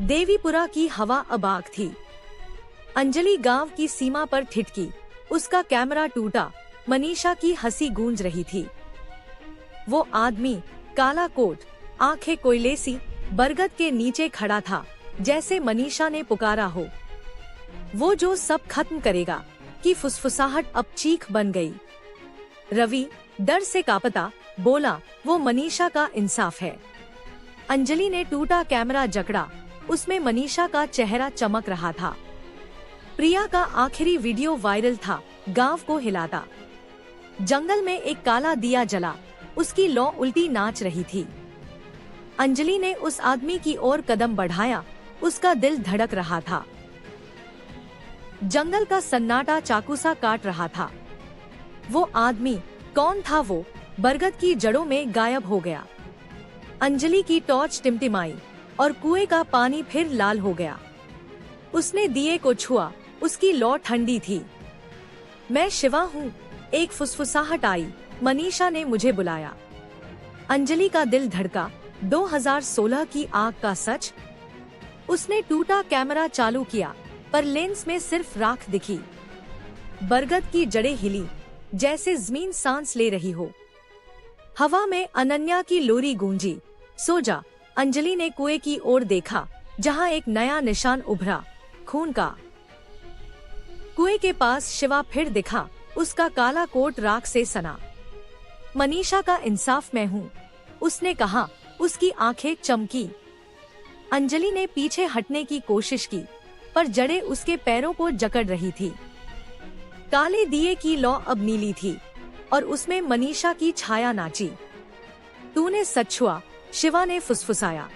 देवीपुरा की हवा अबाक थी। अंजलि गांव की सीमा पर ठिठकी, उसका कैमरा टूटा, मनीषा की हंसी गूंज रही थी। वो आदमी, काला कोट, आंखें कोयले सी, बरगद के नीचे खड़ा था, जैसे मनीषा ने पुकारा हो। वो जो सब खत्म करेगा की फुसफुसाहट अब चीख बन गई। रवि डर से कांपता बोला, वो मनीषा का इंसाफ है। अंजलि ने टूटा कैमरा जकड़ा, उसमें मनीषा का चेहरा चमक रहा था। प्रिया का आखिरी वीडियो वायरल था, गांव को हिलाता। जंगल में एक काला दिया जला, उसकी लौ उल्टी नाच रही थी। अंजलि ने उस आदमी की ओर कदम बढ़ाया, उसका दिल धड़क रहा था। जंगल का सन्नाटा चाकू सा काट रहा था। वो आदमी कौन था? वो बरगद की जड़ों में गायब हो गया। अंजलि की टॉर्च टिमटिमाई और कुएं का पानी फिर लाल हो गया। उसने दिए को छुआ, उसकी लौ ठंडी थी। मैं शिवा हूँ, एक फुसफुसाहट आई, मनीषा ने मुझे बुलाया। अंजलि का दिल धड़का, 2016 की आग का सच। उसने टूटा कैमरा चालू किया, पर लेंस में सिर्फ राख दिखी। बरगद की जड़ें हिली, जैसे जमीन सांस ले रही हो। हवा में अनन्या की लोरी गूंजी, सो जा। अंजलि ने कुएं की ओर देखा, जहां एक नया निशान उभरा, खून का। कुएं के पास शिवा फिर दिखा, उसका काला कोट राख से सना। मनीषा का इंसाफ मैं हूँ, उसने कहा, उसकी आंखें चमकी। अंजलि ने पीछे हटने की कोशिश की, पर जड़ें उसके पैरों को जकड़ रही थी। काले दिए की लौ अब नीली थी और उसमें मनीषा की छाया नाची। तूने सच छुआ, शिवा ने फुसफुसाया।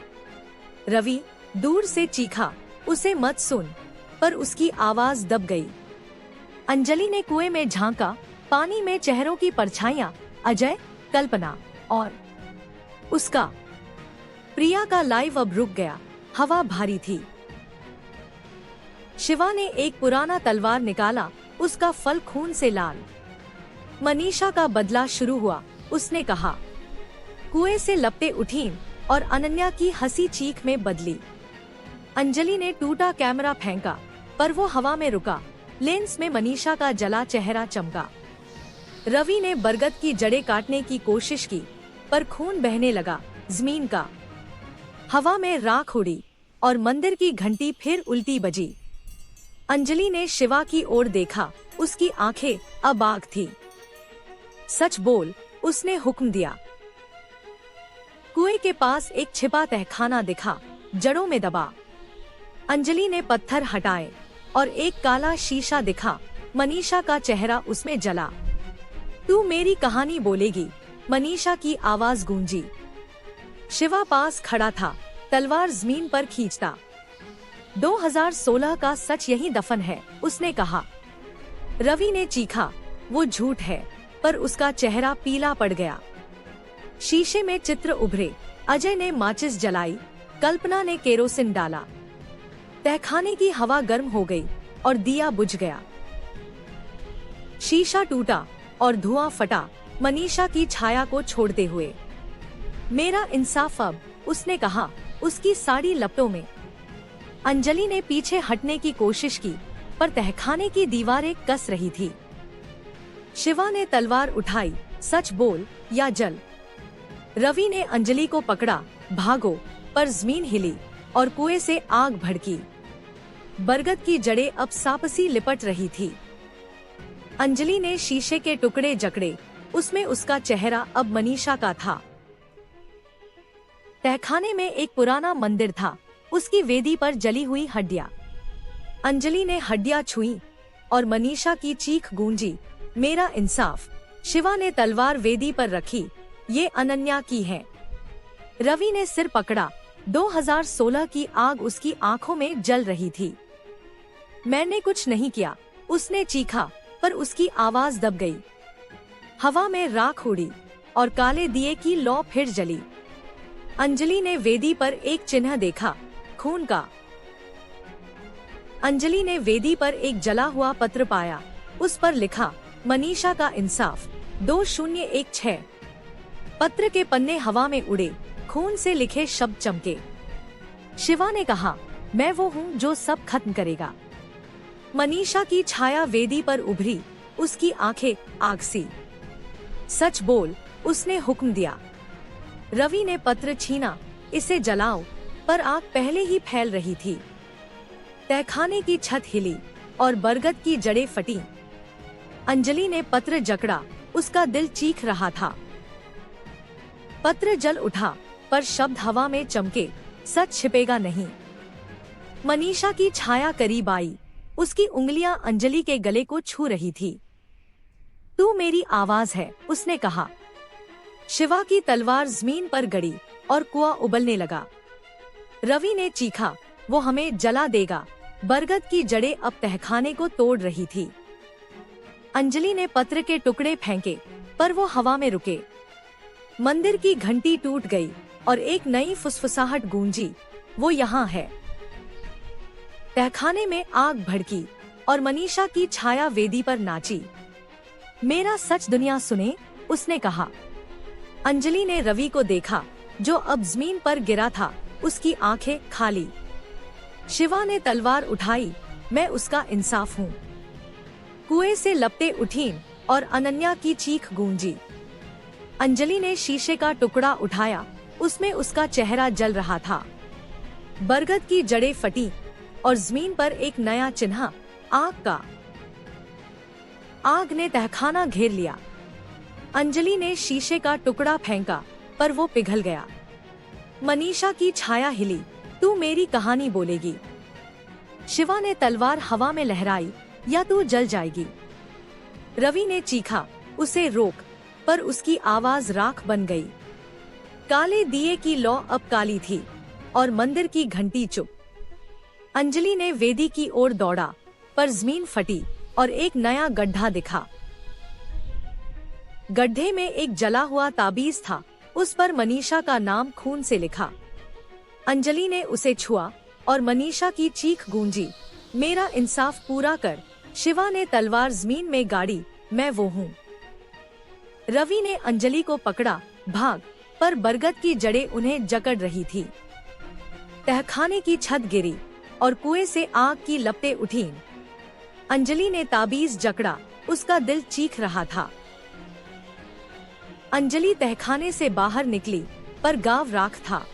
रवि दूर से चीखा, उसे मत सुन, पर उसकी आवाज दब गई। अंजलि ने कुएं में झांका, पानी में चेहरों की परछाइयां, अजय, कल्पना और उसका। प्रिया का लाइव अब रुक गया, हवा भारी थी। शिवा ने एक पुराना तलवार निकाला, उसका फल खून से लाल। मनीषा का बदला शुरू हुआ, उसने कहा। कुएं से लपटें उठीं और अनन्या की हंसी चीख में बदली। अंजलि ने टूटा कैमरा फेंका, पर वो हवा में रुका। लेंस में मनीषा का जला चेहरा चमका। रवि ने बरगद की जड़ें काटने की कोशिश की, पर खून बहने लगा, जमीन का। हवा में राख उड़ी और मंदिर की घंटी फिर उल्टी बजी। अंजलि ने शिवा की ओर देखा, उसकी आंखें अब आग थी। सच बोल, उसने हुक्म दिया। कुएं के पास एक छिपा तहखाना दिखा, जड़ों में दबा। अंजलि ने पत्थर हटाए और एक काला शीशा दिखा, मनीषा का चेहरा उसमें जला। तू मेरी कहानी बोलेगी, मनीषा की आवाज गूंजी। शिवा पास खड़ा था, तलवार जमीन पर खींचता। 2016 का सच यही दफन है, उसने कहा। रवि ने चीखा, वो झूठ है, पर उसका चेहरा पीला पड़ गया। शीशे में चित्र उभरे, अजय ने माचिस जलाई, कल्पना ने केरोसिन डाला। तहखाने की हवा गर्म हो गई और दिया बुझ गया। शीशा टूटा और धुआं फटा, मनीषा की छाया को छोड़ते हुए। मेरा इंसाफ अब, उसने कहा, उसकी साड़ी लपटों में। अंजलि ने पीछे हटने की कोशिश की, पर तहखाने की दीवारें कस रही थी। शिवा ने तलवार उठाई, सच बोल या जल। रवि ने अंजलि को पकड़ा, भागो, पर जमीन हिली और कुएं से आग भड़की। बरगद की जड़ें अब सापसी लिपट रही थी। अंजलि ने शीशे के टुकड़े जकड़े, उसमें उसका चेहरा अब मनीषा का था। तहखाने में एक पुराना मंदिर था, उसकी वेदी पर जली हुई हड्डियां। अंजलि ने हड्डियां छुई और मनीषा की चीख गूंजी, मेरा इंसाफ। शिवा ने तलवार वेदी पर रखी, ये अनन्या की है। रवि ने सिर पकड़ा, 2016 की आग उसकी आंखों में जल रही थी। मैंने कुछ नहीं किया, उसने चीखा, पर उसकी आवाज दब गई। हवा में राख उड़ी और काले दिए की लौ फिर जली। अंजलि ने वेदी पर एक चिन्ह देखा, खून का। अंजलि ने वेदी पर एक जला हुआ पत्र पाया, उस पर लिखा, मनीषा का इंसाफ, 2016। पत्र के पन्ने हवा में उड़े, खून से लिखे शब्द चमके। शिवा ने कहा, मैं वो हूँ जो सब खत्म करेगा। मनीषा की छाया वेदी पर उभरी, उसकी आंखें आग सी। सच बोल, उसने हुक्म दिया। रवि ने पत्र छीना, इसे जलाओ, पर आग पहले ही फैल रही थी। तहखाने की छत हिली और बरगद की जड़ें फटी। अंजलि ने पत्र जकड़ा, उसका दिल चीख रहा था। पत्र जल उठा, पर शब्द हवा में चमके, सच छिपेगा नहीं। मनीषा की छाया करीब आई, उसकी उंगलियां अंजलि के गले को छू रही थी। तू मेरी आवाज है, उसने कहा। शिवा की तलवार जमीन पर गड़ी और कुआं उबलने लगा। रवि ने चीखा, वो हमें जला देगा। बरगद की जड़ें अब तहखाने को तोड़ रही थी। अंजलि ने पत्र के टुकड़े फेंके, पर वो हवा में रुके। मंदिर की घंटी टूट गई और एक नई फुसफुसाहट गूंजी, वो यहाँ है। तहखाने में आग भड़की और मनीषा की छाया वेदी पर नाची। मेरा सच दुनिया सुने, उसने कहा। अंजलि ने रवि को देखा, जो अब जमीन पर गिरा था, उसकी आंखें खाली। शिवा ने तलवार उठाई, मैं उसका इंसाफ हूँ। कुएं से लपटें उठीं और अनन्या की चीख गूंजी। अंजलि ने शीशे का टुकड़ा उठाया, उसमें उसका चेहरा जल रहा था। बरगद की जड़ें फटी और जमीन पर एक नया चिन्ह, आग का। आग ने तहखाना घेर लिया। अंजलि ने शीशे का टुकड़ा फेंका, पर वो पिघल गया। मनीषा की छाया हिली, तू मेरी कहानी बोलेगी। शिवा ने तलवार हवा में लहराई, या तू जल जाएगी। रवि ने चीखा, उसे रोक, पर उसकी आवाज राख बन गई। काले दिए की लौ अब काली थी और मंदिर की घंटी चुप। अंजलि ने वेदी की ओर दौड़ा, पर जमीन फटी और एक नया गड्ढा दिखा। गड्ढे में एक जला हुआ ताबीज था, उस पर मनीषा का नाम खून से लिखा। अंजलि ने उसे छुआ और मनीषा की चीख गूंजी, मेरा इंसाफ पूरा कर। शिवा ने तलवार जमीन में गाड़ी, मैं वो हूँ। रवि ने अंजलि को पकड़ा, भाग, पर बरगद की जड़ें उन्हें जकड़ रही थी। तहखाने की छत गिरी और कुएं से आग की लपटें उठीं। अंजलि ने ताबीज जकड़ा, उसका दिल चीख रहा था। अंजलि तहखाने से बाहर निकली, पर गांव राख था।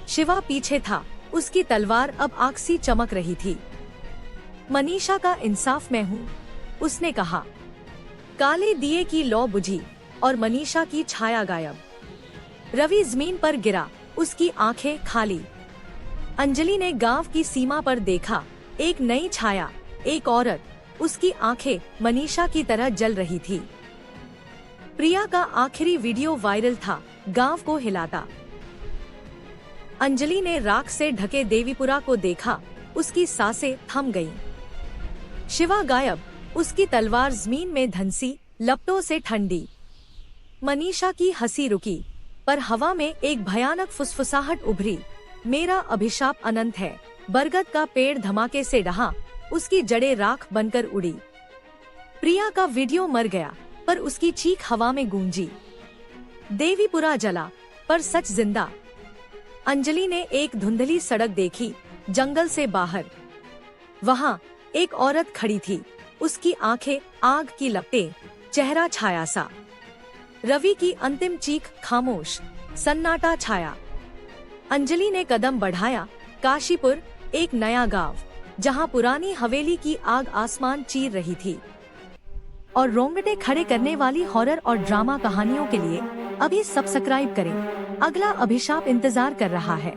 शिवा पीछे था, उसकी तलवार अब आग सी चमक रही थी। मनीषा का इंसाफ मैं हूँ, उसने कहा। काले दिए की लौ बुझी और मनीषा की छाया गायब। रवि जमीन पर गिरा, उसकी आंखें खाली। अंजलि ने गांव की सीमा पर देखा, एक नई छाया, एक औरत, उसकी आंखें मनीषा की तरह जल रही थी। प्रिया का आखिरी वीडियो वायरल था, गांव को हिलाता। अंजलि ने राख से ढके देवीपुरा को देखा, उसकी सांसें थम गईं। शिवा गायब, उसकी तलवार जमीन में धंसी, लपटों से ठंडी। मनीषा की हंसी रुकी, पर हवा में एक भयानक फुसफुसाहट उभरी, मेरा अभिशाप अनंत है। बरगद का पेड़ धमाके से ढहा, उसकी जड़ें राख बनकर उड़ी। प्रिया का वीडियो मर गया, पर उसकी चीख हवा में गूंजी। देवीपुरा जला, पर सच जिंदा। अंजलि ने एक धुंधली सड़क देखी, जंगल से बाहर। वहाँ एक औरत खड़ी थी, उसकी आंखें आग की लपटें, चेहरा छाया सा। रवि की अंतिम चीख खामोश, सन्नाटा छाया। अंजलि ने कदम बढ़ाया, काशीपुर, एक नया गांव, जहां पुरानी हवेली की आग आसमान चीर रही थी। और रोंगटे खड़े करने वाली हॉरर और ड्रामा कहानियों के लिए अभी सब्सक्राइब करें। अगला अभिशाप इंतजार कर रहा है।